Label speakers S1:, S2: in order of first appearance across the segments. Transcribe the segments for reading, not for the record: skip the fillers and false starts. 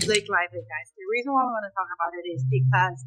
S1: Blake Lively, guys. The reason why I want to talk about it is because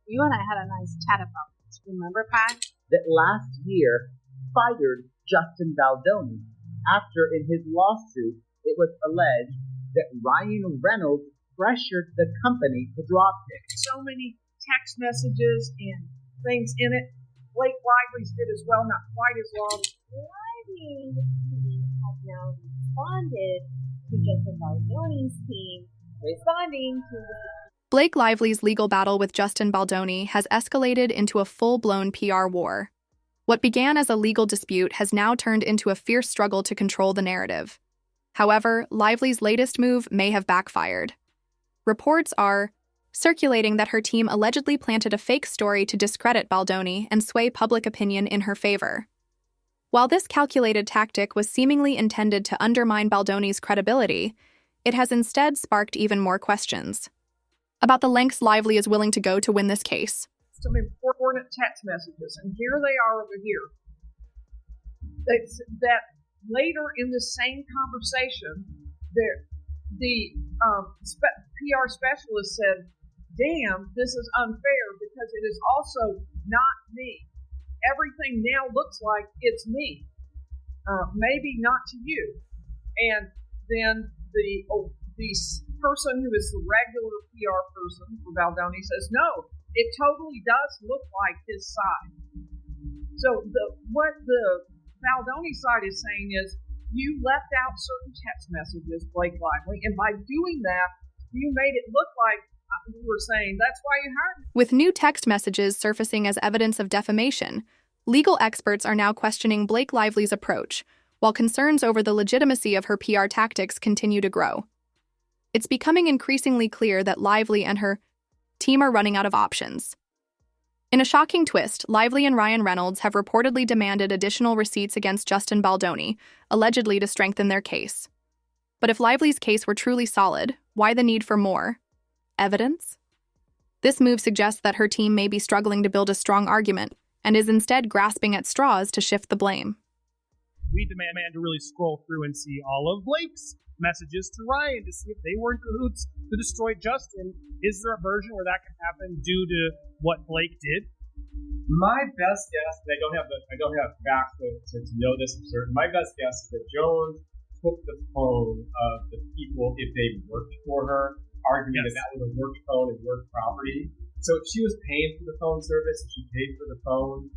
S1: you and I had a nice chat about this. Remember, Pat?
S2: That last year fired Justin Baldoni after, in his lawsuit, it was alleged that Ryan Reynolds pressured the company to drop him.
S3: So many text messages and things in it. Blake Lively's did as well, not quite as long.
S4: Lively's team has now responded to Justin Baldoni's team responding to the...
S5: Blake Lively's legal battle with Justin Baldoni has escalated into a full-blown PR war. What began as a legal dispute has now turned into a fierce struggle to control the narrative. However, Lively's latest move may have backfired. Reports are circulating that her team allegedly planted a fake story to discredit Baldoni and sway public opinion in her favor. While this calculated tactic was seemingly intended to undermine Baldoni's credibility, it has instead sparked even more questions about the lengths Lively is willing to go to win this case.
S3: Some important text messages, and here they are over here. That later in the same conversation, the PR specialist said, "Damn, this is unfair because it is also not me. Everything now looks like it's me. Maybe not to you." And then the person who is the regular PR person for Baldoni says, "No, it totally does look like his side." So what the Baldoni side is saying is, you left out certain text messages, Blake Lively, and by doing that, you made it look like you were saying that's why you hired me.
S5: With new text messages surfacing as evidence of defamation, legal experts are now questioning Blake Lively's approach, while concerns over the legitimacy of her PR tactics continue to grow. It's becoming increasingly clear that Lively and her team are running out of options. In a shocking twist, Lively and Ryan Reynolds have reportedly demanded additional receipts against Justin Baldoni, allegedly to strengthen their case. But if Lively's case were truly solid, why the need for more evidence? This move suggests that her team may be struggling to build a strong argument and is instead grasping at straws to shift the blame.
S6: We demand to really scroll through and see all of Blake's messages to Ryan to see if they were in cahoots to destroy Justin. Is there a version where that can happen due to what Blake did?
S7: My best guess, and I don't have facts to know this for certain. My best guess is that Jones took the phone of the people if they worked for her, arguing that was a work phone and work property. So if she was paying for the phone service, if she paid for the phone,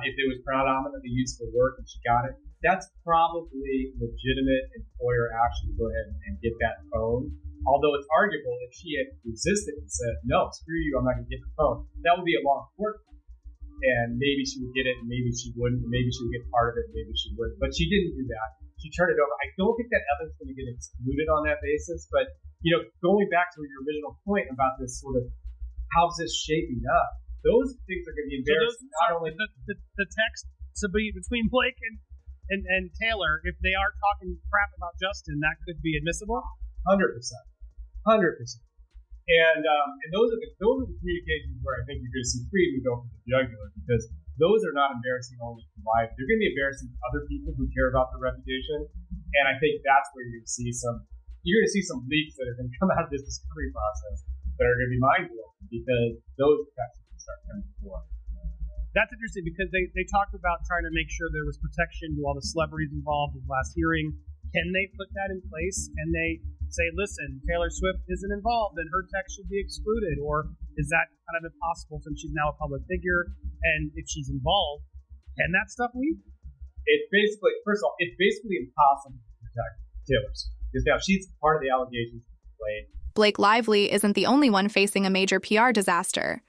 S7: if it was predominantly used for work and she got it, that's probably legitimate employer action to go ahead and get that phone. Although it's arguable if she had resisted and said, "No, screw you, I'm not going to get the phone," that would be a long court. And maybe she would get it, and maybe she wouldn't. Maybe she would get part of it, and maybe she wouldn't. But she didn't do that. She turned it over. I don't think that evidence is going to get excluded on that basis. But, going back to your original point about this sort of how's this shaping up, those things are going to be embarrassing.
S6: So the text between Blake and Taylor, if they are talking crap about Justin, that could be admissible?
S7: 100%. 100%. And those are the communications where I think you're going to see freedom go from the jugular, because those are not embarrassing only to life. They're going to be embarrassing to other people who care about their reputation. And I think that's where you're going to see some leaks that are going to come out of this discovery process that are going to be mind-blowing, because those texts can start coming forward.
S6: That's interesting, because they talked about trying to make sure there was protection to all the celebrities involved in the last hearing. Can they put that in place? Can they say, listen, Taylor Swift isn't involved and her text should be excluded? Or is that kind of impossible since she's now a public figure? And if she's involved, can that stuff leak?
S7: First of all, it's basically impossible to protect Taylor Swift, because now she's part of the allegations complaint.
S5: Blake Lively isn't the only one facing a major PR disaster,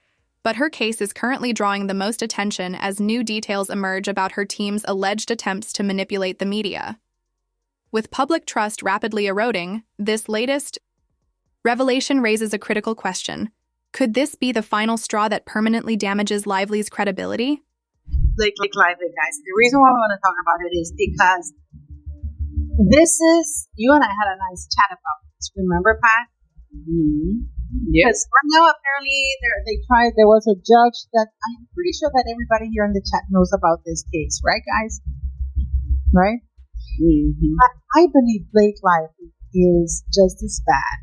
S5: but her case is currently drawing the most attention as new details emerge about her team's alleged attempts to manipulate the media. With public trust rapidly eroding, this latest revelation raises a critical question. Could this be the final straw that permanently damages Lively's credibility?
S1: Blake Lively, guys. The reason why I want to talk about it is because you and I had a nice chat about this. Remember, Pat?
S2: Mm-hmm.
S1: Yes. Now apparently there was a judge that I'm pretty sure that everybody here in the chat knows about this case, right, guys? Right?
S2: Mm-hmm.
S1: I believe Blake Lively is just as bad,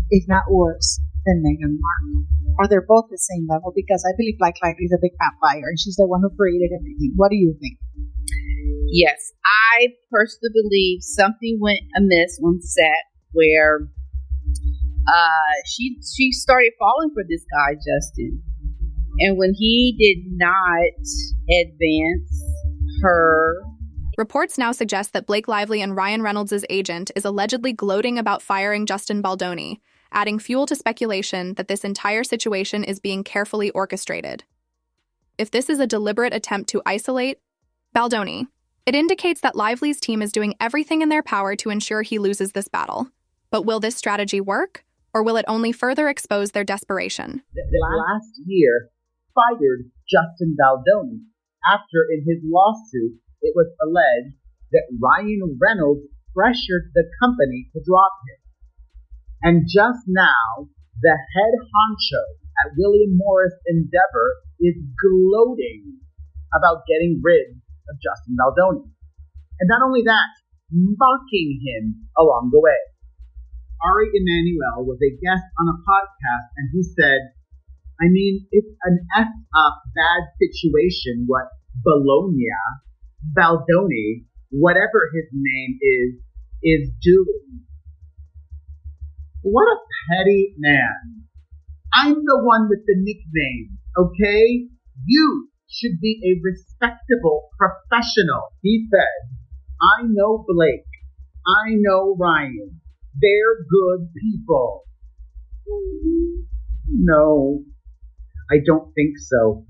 S1: if not worse, than Meghan Markle. Or they're both the same level, because I believe Blake Lively is a big fat liar and she's the one who created everything. What do you think?
S8: Yes, I personally believe something went amiss on set where she started falling for this guy, Justin. And when he did not advance her...
S5: Reports now suggest that Blake Lively and Ryan Reynolds' agent is allegedly gloating about firing Justin Baldoni, adding fuel to speculation that this entire situation is being carefully orchestrated. If this is a deliberate attempt to isolate Baldoni, it indicates that Lively's team is doing everything in their power to ensure he loses this battle. But will this strategy work, or will it only further expose their desperation?
S2: Last year fired Justin Baldoni after, in his lawsuit, it was alleged that Ryan Reynolds pressured the company to drop him. And just now, the head honcho at William Morris Endeavor is gloating about getting rid of Justin Baldoni. And not only that, mocking him along the way. Ari Emanuel was a guest on a podcast, and he said, I mean, it's an effed up bad situation what Baldoni, whatever his name is doing. What a petty man. I'm the one with the nickname, okay? You should be a respectable professional. He said, I know Blake. I know Ryan. They're good people. No, I don't think so.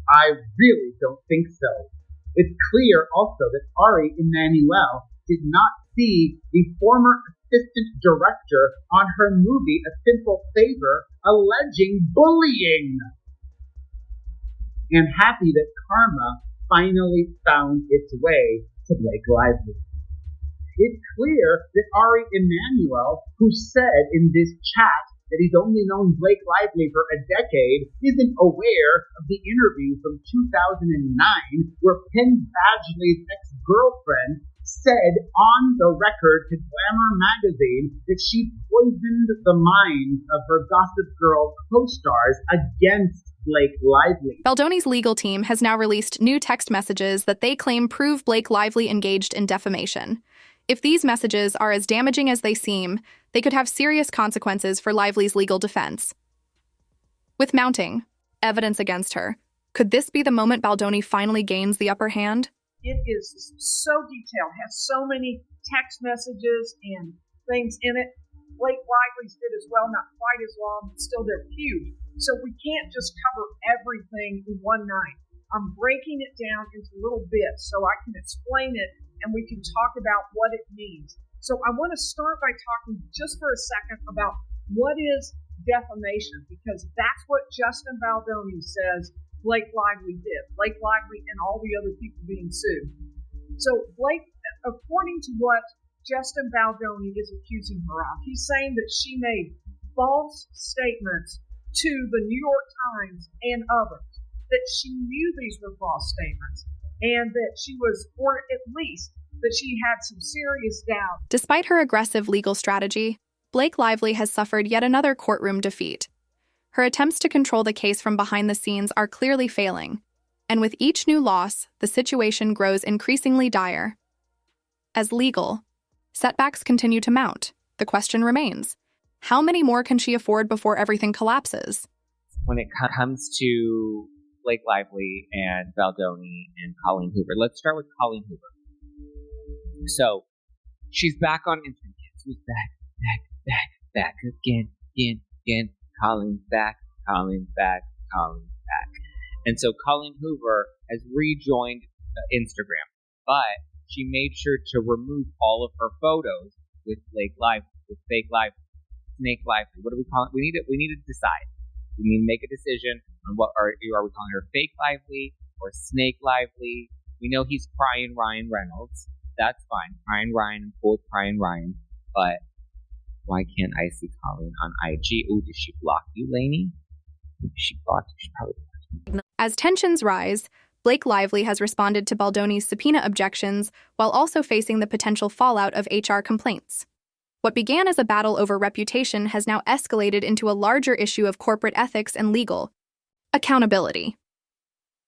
S2: I really don't think so. It's clear also that Ari Emanuel did not see the former assistant director on her movie A Simple Favor alleging bullying. And happy that karma finally found its way to Blake Lively. It's clear that Ari Emanuel, who said in this chat that he's only known Blake Lively for a decade, isn't aware of the interview from 2009 where Penn Badgley's ex-girlfriend said on the record to Glamour magazine that she poisoned the minds of her Gossip Girl co-stars against Blake Lively.
S5: Baldoni's legal team has now released new text messages that they claim prove Blake Lively engaged in defamation. If these messages are as damaging as they seem, they could have serious consequences for Lively's legal defense. With mounting evidence against her, could this be the moment Baldoni finally gains the upper hand?
S3: It is so detailed, has so many text messages and things in it. Blake Lively's did as well, not quite as long, but still they're huge. So we can't just cover everything in one night. I'm breaking it down into little bits so I can explain it and we can talk about what it means. So I want to start by talking just for a second about what is defamation, because that's what Justin Baldoni says Blake Lively did. Blake Lively and all the other people being sued. So Blake, according to what Justin Baldoni is accusing her of, he's saying that she made false statements to the New York Times and others, that she knew these were false statements, and that she was, or at least that she had some serious doubt.
S5: Despite her aggressive legal strategy, Blake Lively has suffered yet another courtroom defeat. Her attempts to control the case from behind the scenes are clearly failing, and with each new loss, the situation grows increasingly dire. As legal setbacks continue to mount, the question remains, how many more can she afford before everything collapses?
S9: When it comes to Blake Lively and Baldoni and Colleen Hoover, let's start with Colleen Hoover. So, she's back on Instagram. She's back again. Colleen's back. And so Colleen Hoover has rejoined Instagram, but she made sure to remove all of her photos with Blake Lively, with fake Lively, snake Lively. What do we call it? We need to decide. We need to make a decision on what are we calling her, fake Lively or snake Lively? We know he's crying Ryan Reynolds. That's fine. Crying Ryan, both crying Ryan. But why can't I see Colleen on IG? Oh, did she block you, Lainey? Maybe she blocked you. She probably blocked you.
S5: As tensions rise, Blake Lively has responded to Baldoni's subpoena objections while also facing the potential fallout of HR complaints. What began as a battle over reputation has now escalated into a larger issue of corporate ethics and legal accountability.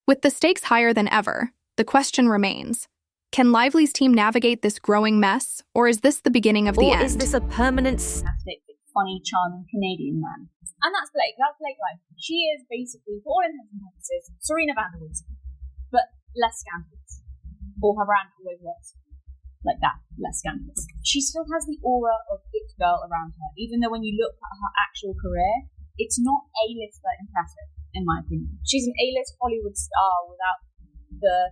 S5: With the stakes higher than ever, the question remains, can Lively's team navigate this growing mess, or is this the beginning of the end?
S10: Or is this a permanent...
S4: funny, charming Canadian man. And that's Blake. That's Blake Lively. She is basically, for all intents and purposes, Serena Vanderwood, but less scandalous. Or her brand always was like that, less scandalous. She still has the aura of it girl around her, even though when you look at her actual career, it's not A-lister impressive, in my opinion. She's an A-list Hollywood star without the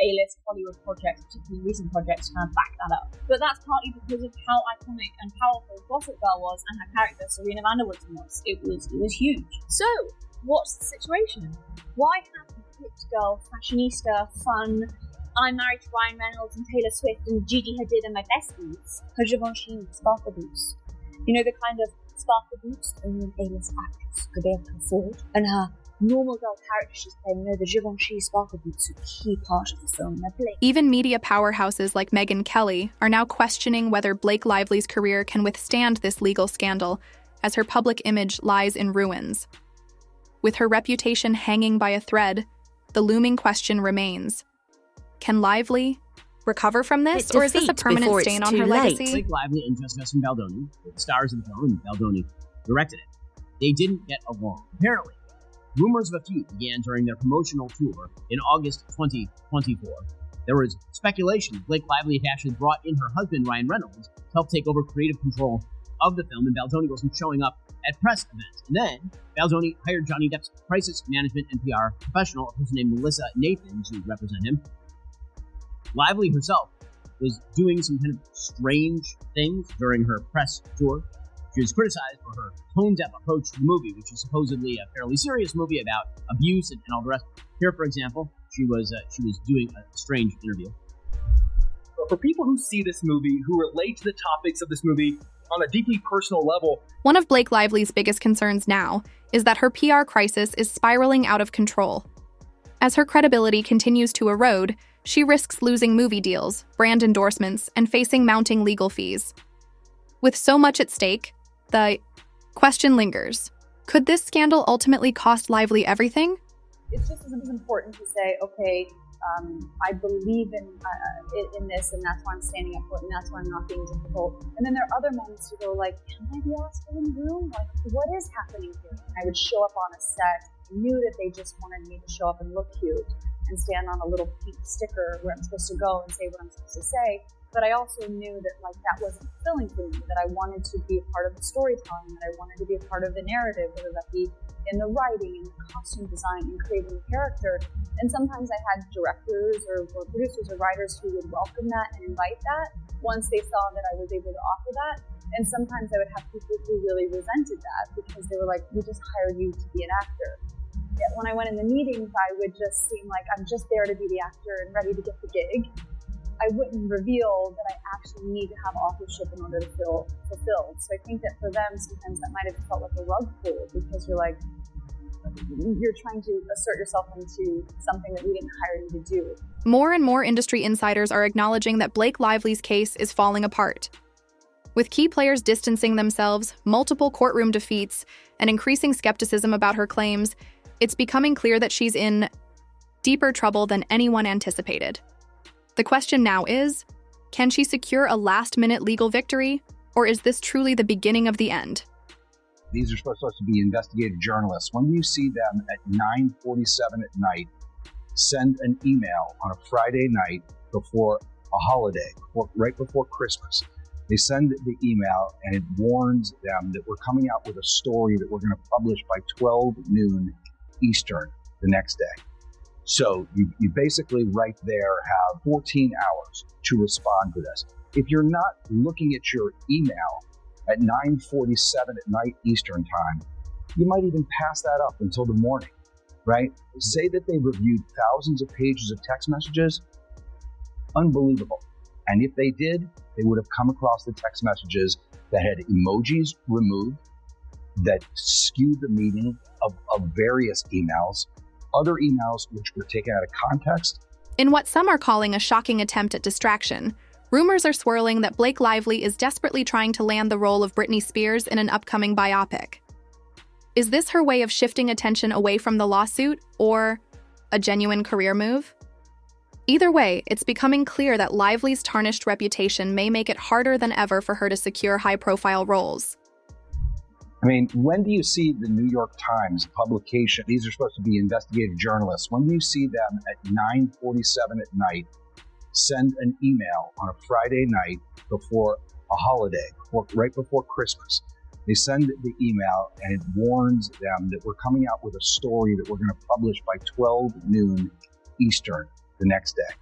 S4: A-list Hollywood projects, particularly recent projects, to kind of back that up. But that's partly because of how iconic and powerful Gossip Girl was and her character Serena Vanderwood was. It was huge. So, what's the situation? Why have a hit girl, fashionista, fun, I'm married to Ryan Reynolds and Taylor Swift and Gigi Hadid and my besties, her Givenchy sparkle boots? You know, the kind of sparkle boots that only an A-list actress could be able to afford? And her normal girl character she's playing, the Givenchy sparkle boots are a key part of the film.
S5: Even media powerhouses like Megyn Kelly are now questioning whether Blake Lively's career can withstand this legal scandal, as her public image lies in ruins. With her reputation hanging by a thread, the looming question remains, can Lively recover from this, or is this a permanent stain on her legacy?
S11: Blake Lively and Justin Baldoni were the stars of the film, and Baldoni directed it. They didn't get along. Apparently, rumors of a feud began during their promotional tour in August 2024. There was speculation that Blake Lively had actually brought in her husband, Ryan Reynolds, to help take over creative control of the film, and Baldoni wasn't showing up at press events. And then, Baldoni hired Johnny Depp's crisis management and PR professional, a person named Melissa Nathan, to represent him. Lively herself was doing some kind of strange things during her press tour. She was criticized for her tone-deaf approach to the movie, which is supposedly a fairly serious movie about abuse and all the rest. Here, for example, she was doing a strange interview.
S12: For people who see this movie, who relate to the topics of this movie on a deeply personal level,
S5: one of Blake Lively's biggest concerns now is that her PR crisis is spiraling out of control. As her credibility continues to erode, she risks losing movie deals, brand endorsements, and facing mounting legal fees. With so much at stake, the question lingers. Could this scandal ultimately cost Lively everything?
S13: It's just as important to say, okay, I believe in this, and that's why I'm standing up for it, and that's why I'm not being difficult. And then there are other moments to go like, can I be asked in the room? Like, what is happening here? I would show up on a set, knew that they just wanted me to show up and look cute and stand on a little pink sticker where I'm supposed to go and say what I'm supposed to say. But I also knew that that wasn't fulfilling for me, that I wanted to be a part of the storytelling, that I wanted to be a part of the narrative, whether that be in the writing, in the costume design, in creating the character. And sometimes I had directors or producers or writers who would welcome that and invite that once they saw that I was able to offer that. And sometimes I would have people who really resented that because they were like, we just hired you to be an actor. Yet when I went in the meetings, I would just seem like I'm just there to be the actor and ready to get the gig. I wouldn't reveal that I actually need to have authorship in order to feel fulfilled. So I think that for them, sometimes that might have felt like a rug pull because you're like, you're trying to assert yourself into something that we didn't hire you to do.
S5: More and more industry insiders are acknowledging that Blake Lively's case is falling apart. With key players distancing themselves, multiple courtroom defeats, and increasing skepticism about her claims, it's becoming clear that she's in deeper trouble than anyone anticipated. The question now is, can she secure a last-minute legal victory, or is this truly the beginning of the end?
S14: These are supposed to be investigative journalists. When you see them at 9:47 at night send an email on a Friday night before a holiday, right before Christmas, they send the email and it warns them that we're coming out with a story that we're going to publish by 12 noon Eastern the next day. So you basically right there have 14 hours to respond to this. If you're not looking at your email at 9:47 at night Eastern time, you might even pass that up until the morning, right? Say that they reviewed thousands of pages of text messages. Unbelievable. And if they did, they would have come across the text messages that had emojis removed, that skewed the meaning of various emails, other emails which were taken out of context.
S5: In what some are calling a shocking attempt at distraction, Rumors are swirling that Blake Lively is desperately trying to land the role of Britney Spears in an upcoming biopic. Is this her way of shifting attention away from the lawsuit, or a genuine career move? Either way, it's becoming clear that Lively's tarnished reputation may make it harder than ever for her to secure high-profile roles.
S14: I mean, when do you see the New York Times publication? These are supposed to be investigative journalists. When do you see them at 9:47 at night send an email on a Friday night before a holiday, right before Christmas? They send the email and it warns them that we're coming out with a story that we're going to publish by 12 noon Eastern the next day.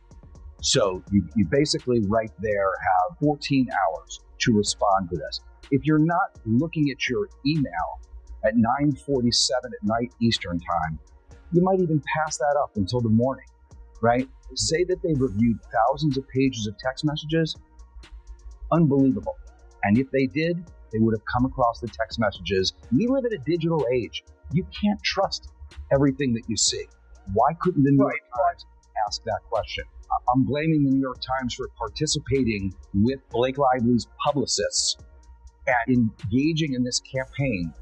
S14: So you basically right there have 14 hours to respond to this. If you're not looking at your email at 9:47 at night Eastern time, you might even pass that up until the morning, right? Say that they reviewed thousands of pages of text messages. Unbelievable. And if they did, they would have come across the text messages. We live in a digital age. You can't trust everything that you see. Why couldn't the New York Times ask that question? I'm blaming the New York Times for participating with Blake Lively's publicists and engaging in this campaign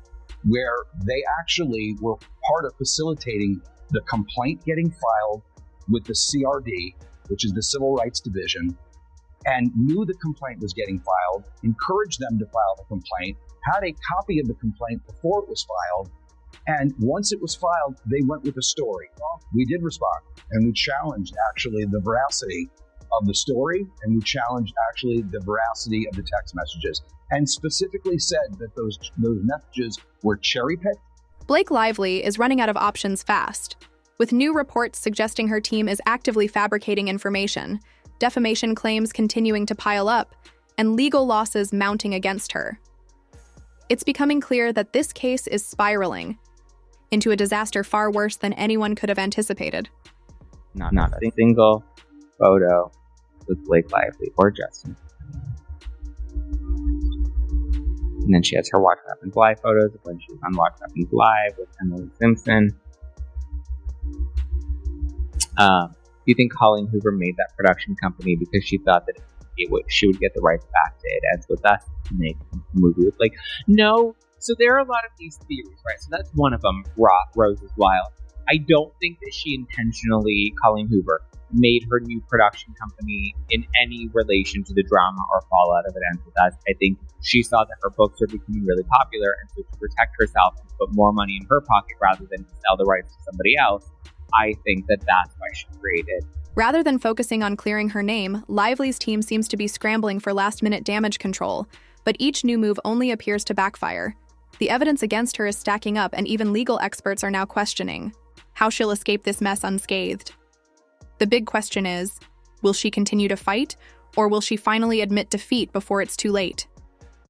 S14: where they actually were part of facilitating the complaint getting filed with the CRD, which is the Civil Rights Division, and knew the complaint was getting filed, encouraged them to file the complaint, had a copy of the complaint before it was filed, and once it was filed, they went with the story. We did respond, and we challenged actually the veracity of the story, and we challenged actually the veracity of the text messages, and specifically said that those messages were cherry-picked.
S5: Blake Lively is running out of options fast, with new reports suggesting her team is actively fabricating information, defamation claims continuing to pile up, and legal losses mounting against her. It's becoming clear that this case is spiraling into a disaster far worse than anyone could have anticipated.
S9: Not a single photo with Blake Lively or Justin. And then she has her Watch What Happens Live photos of when she was on Watch What Happens Live with Emily Simpson. Do you think Colleen Hoover made that production company because she thought that she would get the rights back to It Ends With Us to make a movie with Blake? No. So there are a lot of these theories, right? So that's one of them, Rose is Wild. I don't think that she intentionally, Colleen Hoover, made her new production company in any relation to the drama or fallout of It Ends With Us. I think she saw that her books were becoming really popular, and so to protect herself and put more money in her pocket rather than to sell the rights to somebody else, I think that that's why she created.
S5: Rather than focusing on clearing her name, Lively's team seems to be scrambling for last-minute damage control, but each new move only appears to backfire. The evidence against her is stacking up, and even legal experts are now questioning how she'll escape this mess unscathed. The big question is, will she continue to fight, or will she finally admit defeat before it's too late?